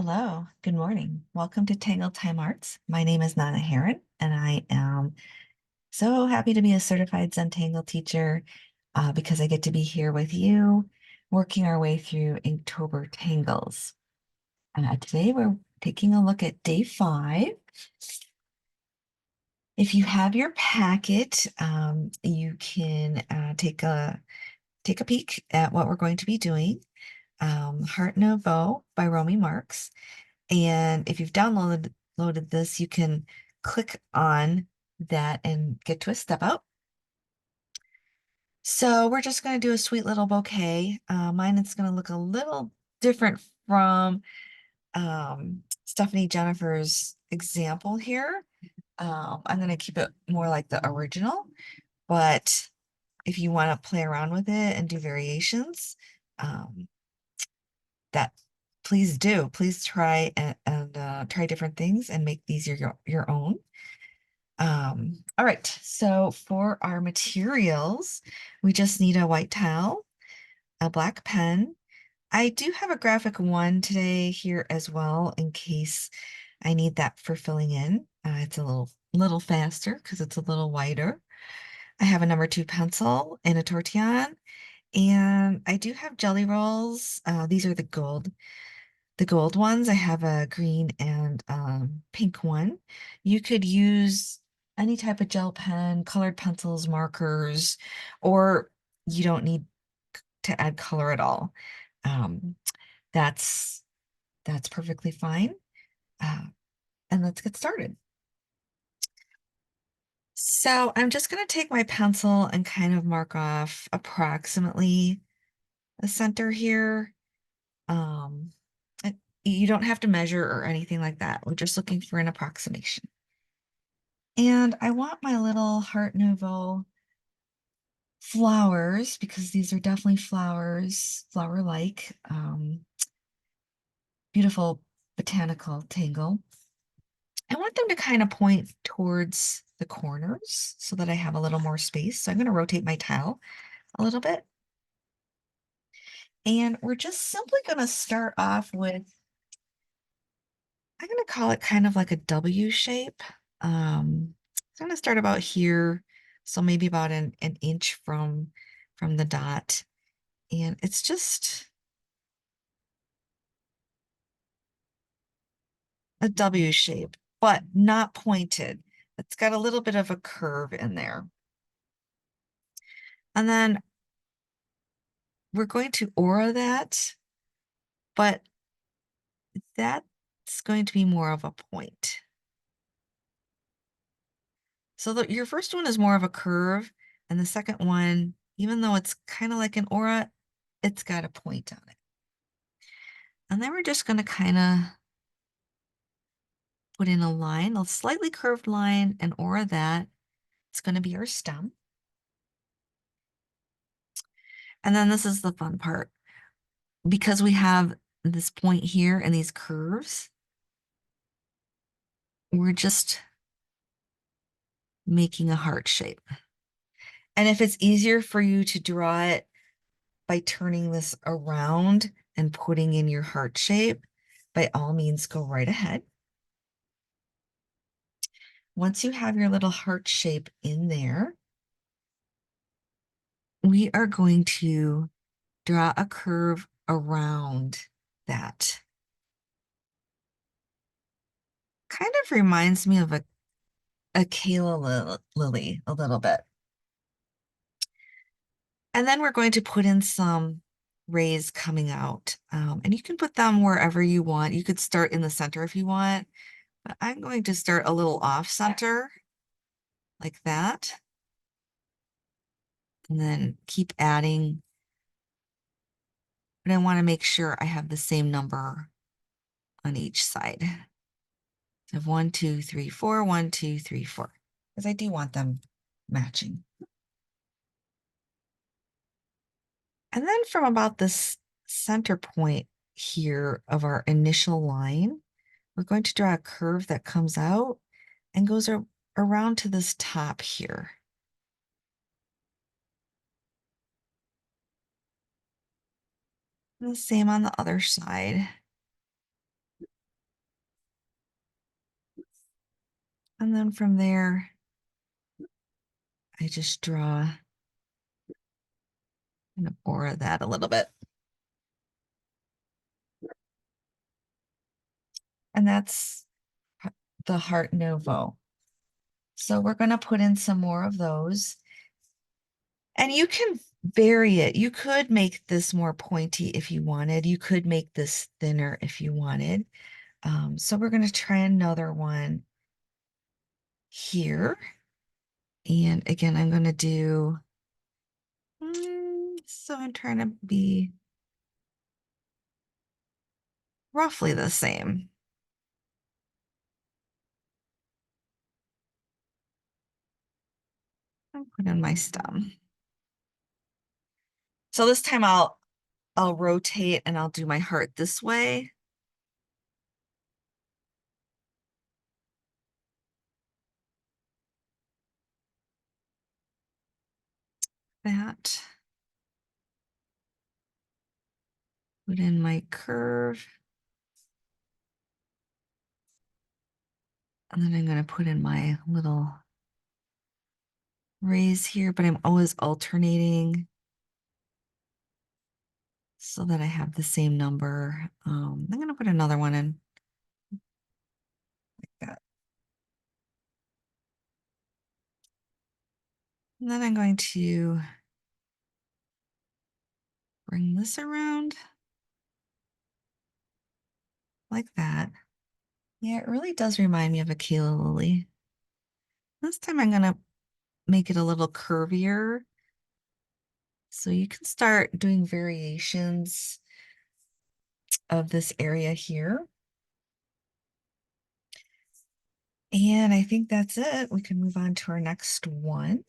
Hello, good morning. Welcome to Tangle Time Arts. My name is Nana Heron, and I am so happy to be a certified Zentangle teacher because I get to be here with you, working our way through Inktober Tangles. Today we're taking a look at day 5. If you have your packet, you can take a peek at what we're going to be doing. Heart Nouveau by Romi Marks. And if you've loaded this, you can click on that and get to a step out. So we're just going to do a sweet little bouquet. Mine is going to look a little different from Stephanie Jennifer's example here. I'm going to keep it more like the original, but if you want to play around with it and do variations, that please do. Please try and try different things and make these your own. All right, so for our materials, we just need a white towel, a black pen. I do have a graphic one today here as well in case I need that for filling in. It's a little faster because it's a little wider. I have a number 2 pencil and a tortillon, and I do have jelly rolls. These are the gold ones. I have a green and pink one. You could use any type of gel pen, colored pencils, markers, or you don't need to add color at all. Um, that's that's perfectly fine. Uh, and let's get started. So I'm just going to take my pencil and kind of mark off approximately the center here. Um, you don't have to measure or anything like that. We're just looking for an approximation. And I want my little Heart Nouveau flowers, because these are definitely flowers, flower-like, beautiful botanical tangle. I want them to kind of point towards the corners so that I have a little more space. So I'm going to rotate my towel a little bit. And we're just simply going to start off with, I'm going to call it kind of like a W shape. So I'm going to start about here. So maybe about an inch from the dot. And it's just a W shape, but not pointed. It's got a little bit of a curve in there. And then we're going to aura that, but that's going to be more of a point. So your first one is more of a curve, and the second one, even though it's kind of like an aura, it's got a point on it. And then we're just going to kind of put in a line, a slightly curved line, and aura that. It's going to be our stem. And then this is the fun part. Because we have this point here and these curves, we're just making a heart shape. And if it's easier for you to draw it by turning this around and putting in your heart shape, by all means, go right ahead. Once you have your little heart shape in there, we are going to draw a curve around that. Kind of reminds me of a Calla Lily a little bit. And then we're going to put in some rays coming out. And you can put them wherever you want. You could start in the center if you want, but I'm going to start a little off center like that. And then keep adding. But I want to make sure I have the same number on each side. So I have 1, 2, 3, 4, 1, 2, 3, 4, because I do want them matching. And then from about this center point here of our initial line, we're going to draw a curve that comes out and goes around to this top here. And the same on the other side. And then from there, I just draw an aura that a little bit. And that's the heart Nouveau. So we're going to put in some more of those. And you can vary it. You could make this more pointy if you wanted. You could make this thinner if you wanted. So we're going to try another one here. And again, I'm going to do, so I'm trying to be roughly the same. I'll put in my stem. So this time I'll rotate and I'll do my heart this way. That. Put in my curve. And then I'm going to put in my little raise here, but I'm always alternating so that I have the same number. I'm going to put another one in like that. And then I'm going to bring this around like that. Yeah, it really does remind me of a Calla Lily. This time I'm going to make it a little curvier. So you can start doing variations of this area here. And I think that's it. We can move on to our next one.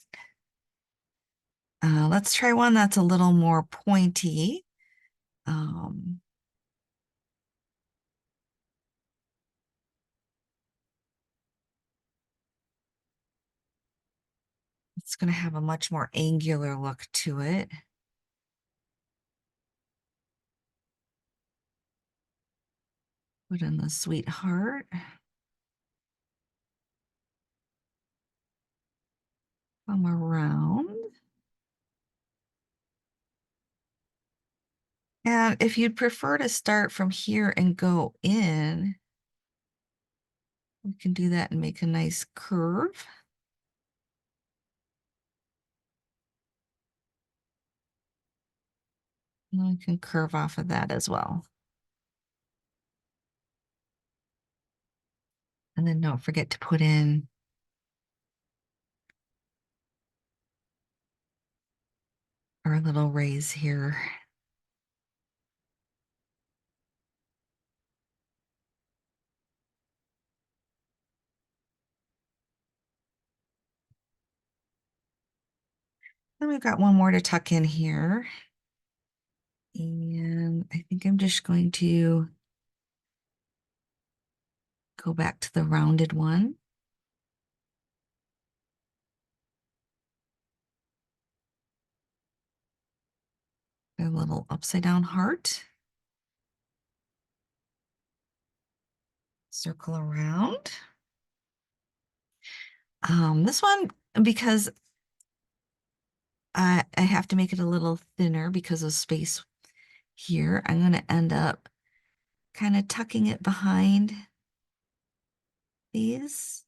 Let's try one that's a little more pointy. It's going to have a much more angular look to it. Put in the sweetheart. Come around. And if you'd prefer to start from here and go in, we can do that and make a nice curve. And we can curve off of that as well. And then don't forget to put in our little raise here. Then we've got one more to tuck in here. And I think I'm just going to go back to the rounded one. A little upside down heart. Circle around. This one, because I have to make it a little thinner because of space here, I'm going to end up kind of tucking it behind these.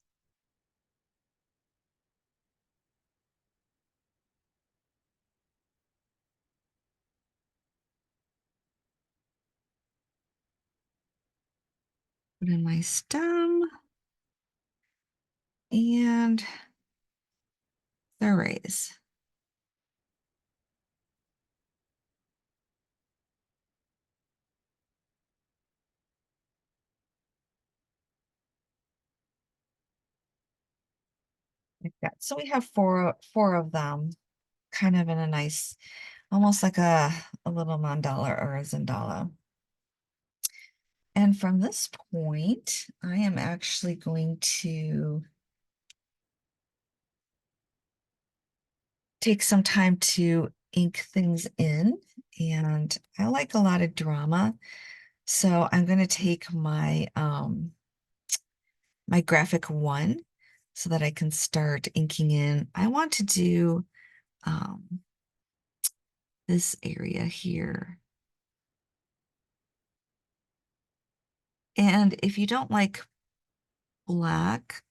Put in my stem and the raise. Like that. So we have four of them kind of in a nice, almost like a little mandala or a Zentangle. And from this point, I am actually going to take some time to ink things in. And I like a lot of drama. So I'm going to take my my graphic one. so that I can start inking in. I want to do this area here. And if you don't like black,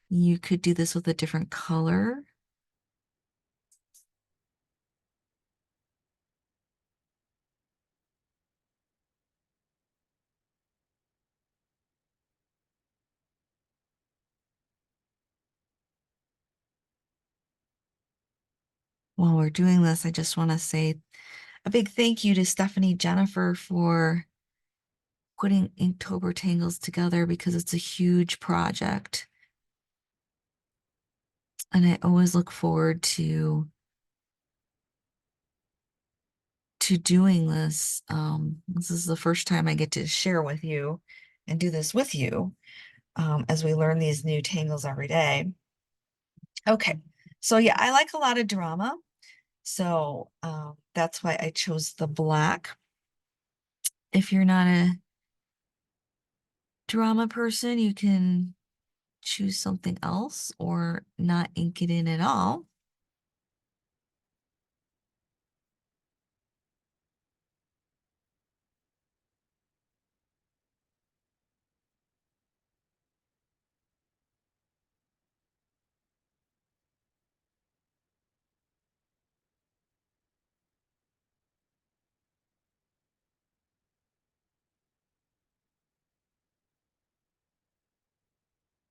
you could do this with a different color. While we're doing this, I just want to say a big thank you to Stephanie Jennifer for putting Inktober Tangles together because it's a huge project. And I always look forward to doing this. This is the first time I get to share with you and do this with you as we learn these new tangles every day. Okay, so yeah, I like a lot of drama. So that's why I chose the black. If you're not a drama person, you can choose something else or not ink it in at all.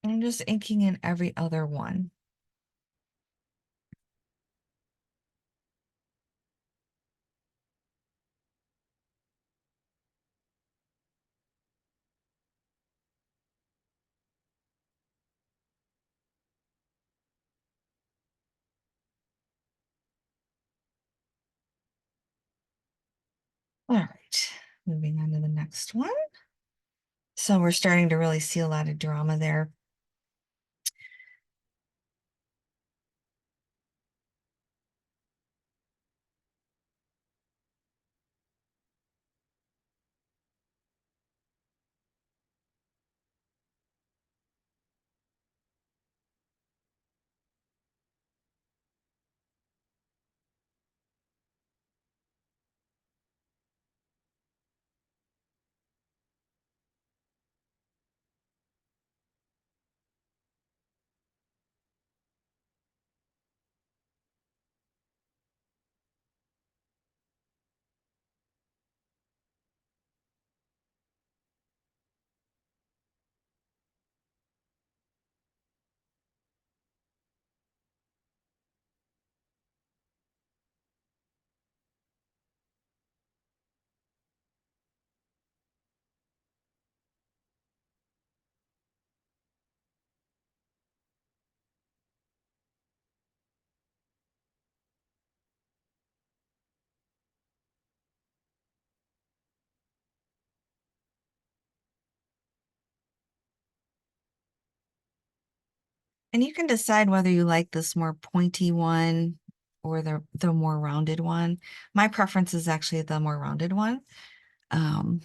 I'm just inking in every other one. All right, moving on to the next one. So we're starting to really see a lot of drama there. And you can decide whether you like this more pointy one or the more rounded one. My preference is actually the more rounded one. Um,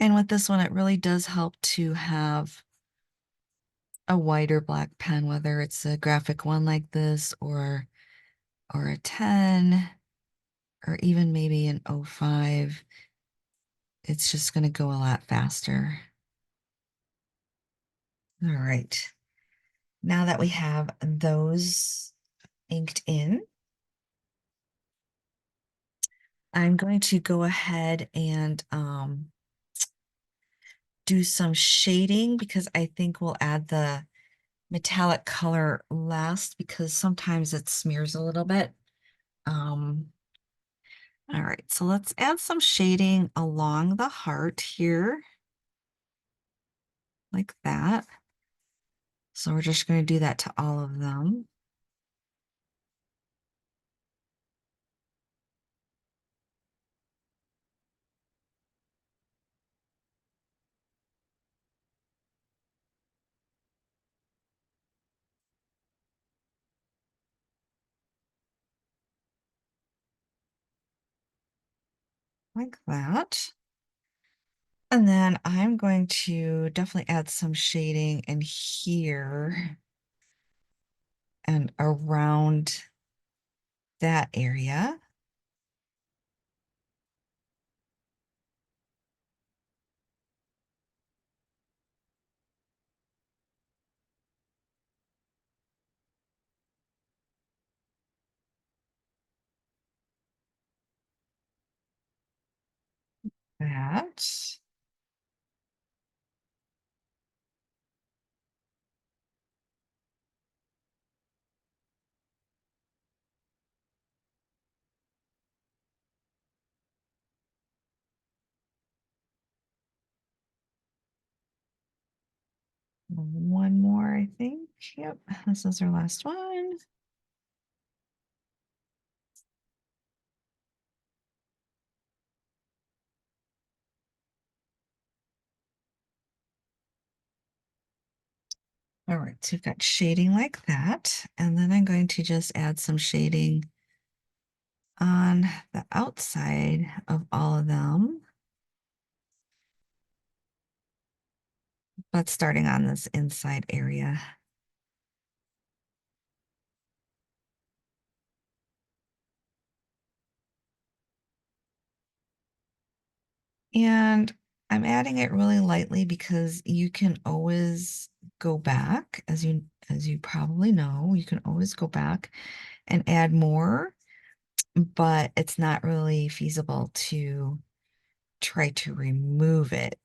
and with this one, it really does help to have a wider black pen, whether it's a graphic one like this or a 10 or even maybe an 05. It's just going to go a lot faster. All right. Now that we have those inked in, I'm going to go ahead and do some shading because I think we'll add metallic color last because sometimes it smears a little bit. Um, all right, so let's add some shading along the heart here, like that. So we're just going to do that to all of them. Like that. And then I'm going to definitely add some shading in here and around that area. That. One more, I think. Yep, this is our last one. All right, so we've got shading like that. And then I'm going to just add some shading on the outside of all of them, but starting on this inside area. And I'm adding it really lightly because you can always go back, as you probably know, you can always go back and add more, but it's not really feasible to try to remove it.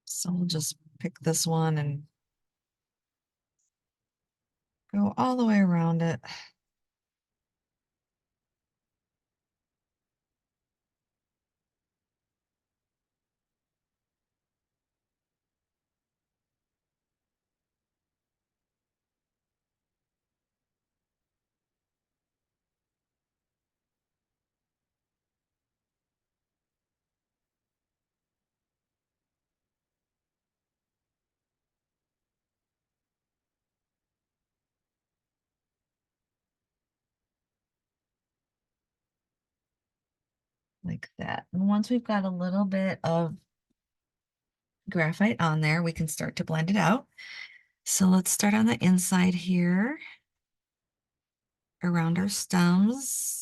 So we'll just pick this one and go all the way around it. Like that. And once we've got a little bit of graphite on there, we can start to blend it out. So let's start on the inside here around our stems.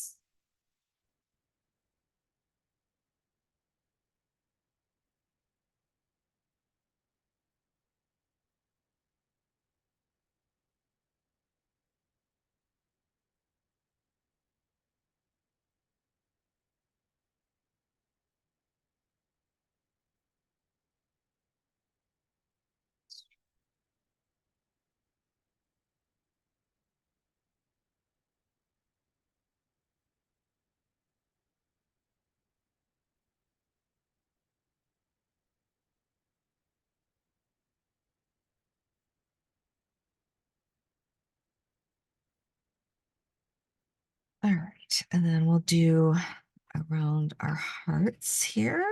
All right, and then we'll do around our hearts here.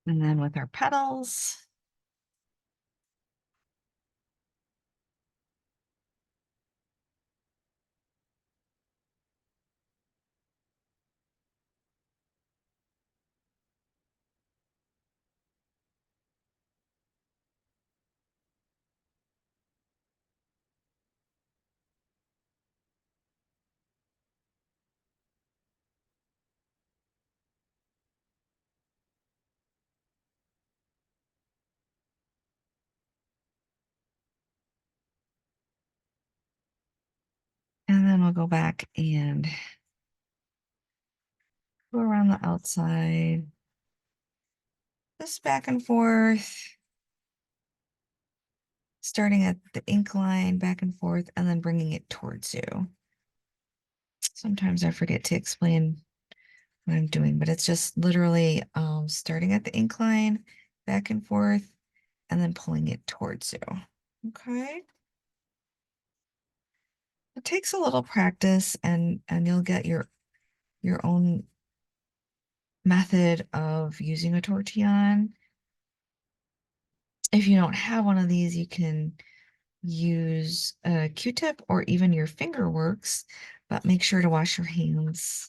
And then with our petals. I'll go back and go around the outside, just back and forth, starting at the ink line, back and forth, and then bringing it towards you. Sometimes I forget to explain what I'm doing, but it's just literally starting at the ink line, back and forth, and then pulling it towards you. Okay. It takes a little practice and you'll get your own method of using a tortillon. If you don't have one of these, you can use a Q-tip or even your finger works, but make sure to wash your hands.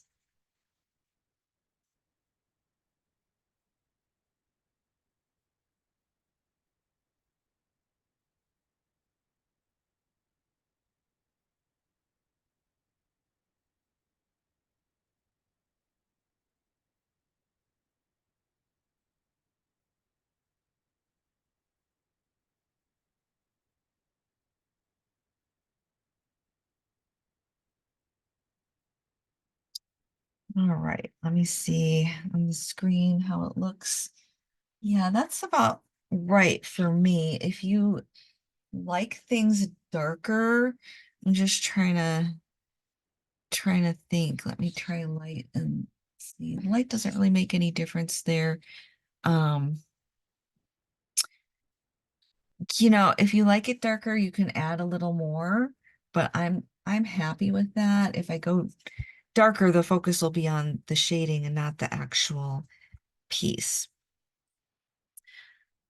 All right, let me see on the screen how it looks. Yeah, that's about right for me. If you like things darker, I'm just trying to think. Let me try light and see. Light doesn't really make any difference there. Um, if you like it darker, you can add a little more, but I'm happy with that. If I go darker, the focus will be on the shading and not the actual piece.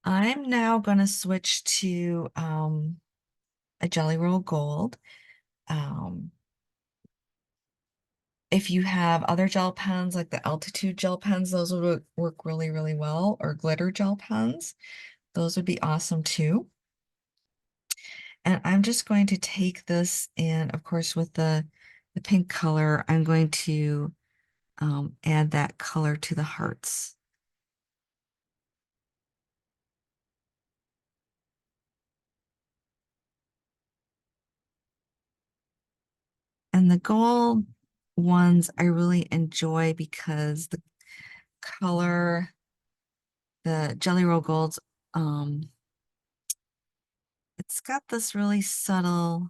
I'm now going to switch to a Jelly Roll Gold. Um, if you have other gel pens, like the Altitude gel pens, those would work really, really well, or glitter gel pens. Those would be awesome too. And I'm just going to take this and, of course, with the pink color, I'm going to add that color to the hearts. And the gold ones I really enjoy because the color, the Jelly Roll Golds, um, it's got this really subtle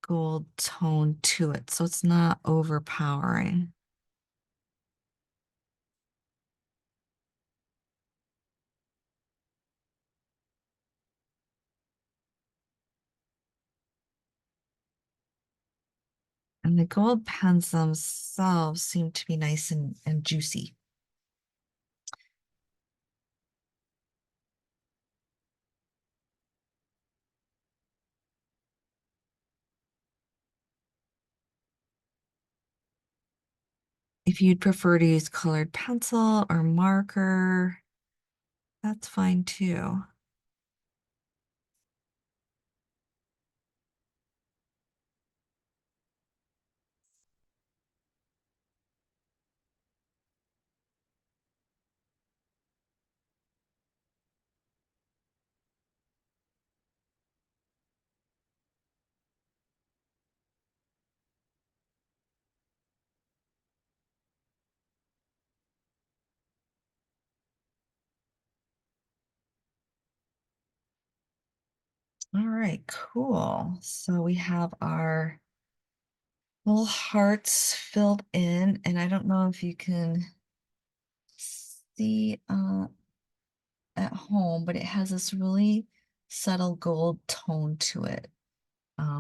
gold tone to it, so it's not overpowering. And the gold pens themselves seem to be nice and juicy. If you'd prefer to use colored pencil or marker, that's fine too. All right, cool. So we have our little hearts filled in, and I don't know if you can see at home, but it has this really subtle gold tone to it.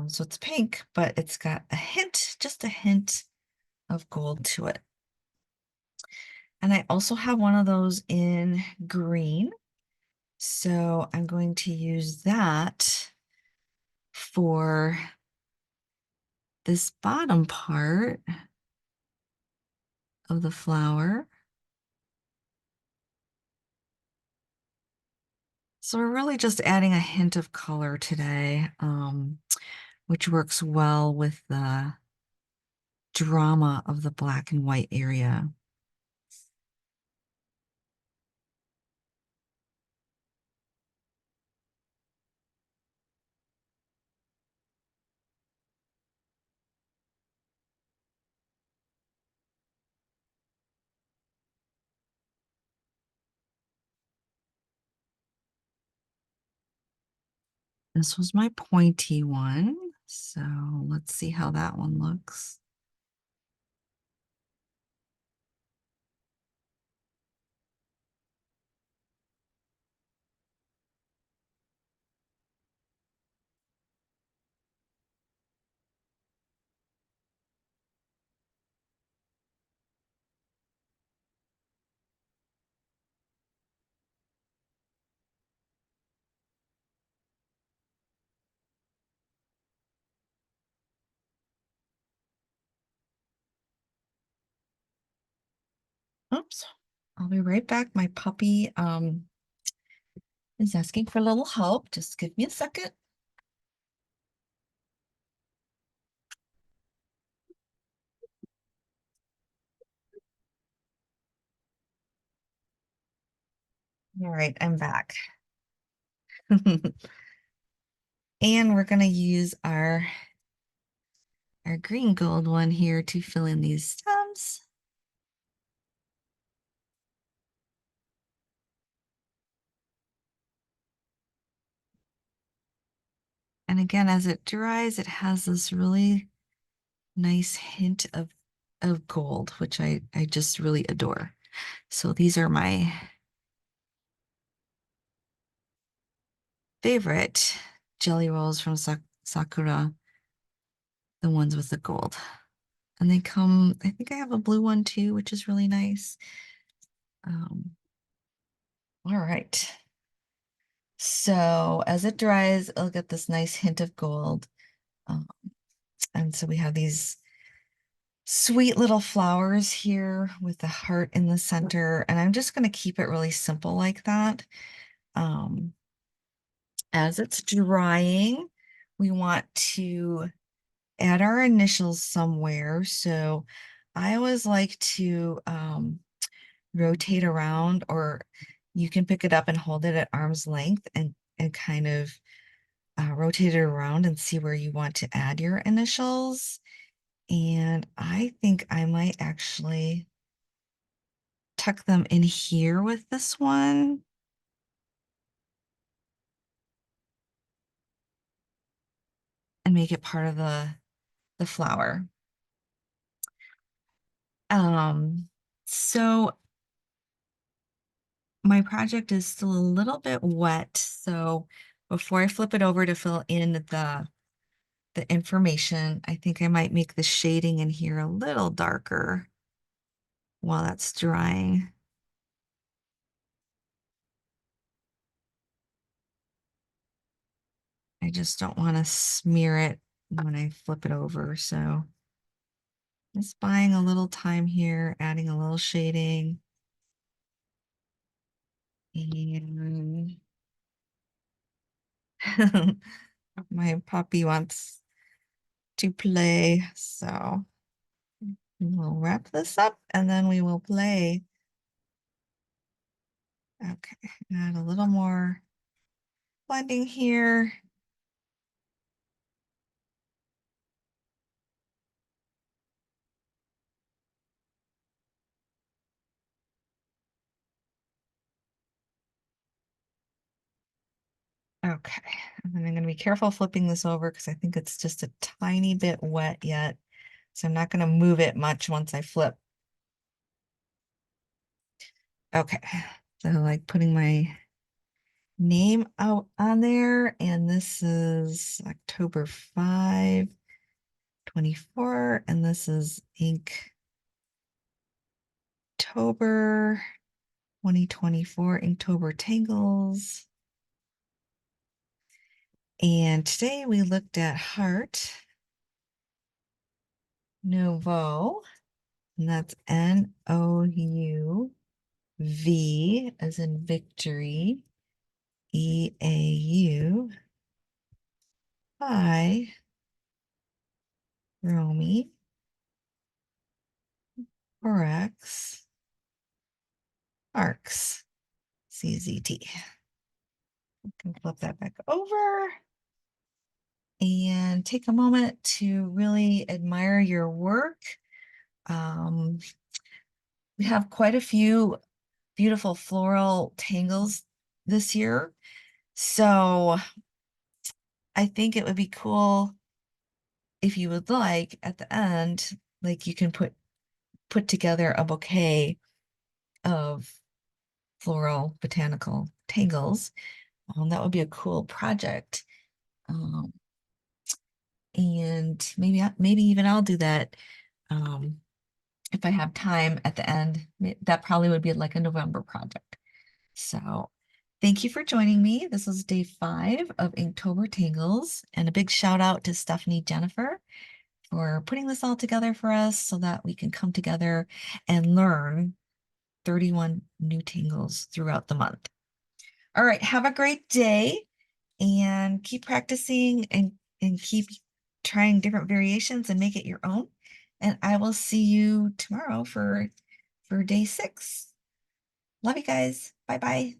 So it's pink, but it's got a hint, just a hint of gold to it. And I also have one of those in green. So I'm going to use that for this bottom part of the flower. So we're really just adding a hint of color today, which works well with the drama of the black and white area. This was my pointy one. So let's see how that one looks. Oops. I'll be right back. My puppy is asking for a little help. Just give me a second. All right, I'm back. And we're gonna use our green gold one here to fill in these stems. And again, as it dries, it has this really nice hint of gold, which I just really adore. So these are my favorite jelly rolls from Sakura, the ones with the gold. And they come, I think I have a blue one too, which is really nice. All right. So as it dries, it'll get this nice hint of gold. Um, and so we have these sweet little flowers here with the heart in the center. And I'm just going to keep it really simple like that. Um, as it's drying, we want to add our initials somewhere. So I always like to rotate around, or you can pick it up and hold it at arm's length and kind of rotate it around and see where you want to add your initials. And I think I might actually tuck them in here with this one. And make it part of the flower. So my project is still a little bit wet. So before I flip it over to fill in the information, I think I might make the shading in here a little darker while that's drying. I just don't want to smear it when I flip it over. So just buying a little time here, adding a little shading. And my puppy wants to play. So we'll wrap this up and then we will play. Okay, add a little more blending here. Okay, and then I'm going to be careful flipping this over because I think it's just a tiny bit wet yet. So I'm not going to move it much once I flip. Okay, so like putting my name out on there, and this is October 5, 24, and this is Inktober 2024, Inktober Tangles. And today we looked at Heart Nouveau, and that's Nouv as in victory, EAU by Romi Borax Marks, CZT. I can flip that back over and take a moment to really admire your work. We have quite a few beautiful floral tangles this year. So I think it would be cool if you would like at the end, like you can put together a bouquet of floral botanical tangles. That would be a cool project. Um, and maybe even I'll do that if I have time at the end. That probably would be like a November project. So thank you for joining me. This was day 5 of Inktober Tangles, and a big shout out to Stephanie Jennifer for putting this all together for us so that we can come together and learn 31 new tangles throughout the month. All right, have a great day and keep practicing and keep trying different variations and make it your own. And I will see you tomorrow for day 6. Love you guys. Bye-bye.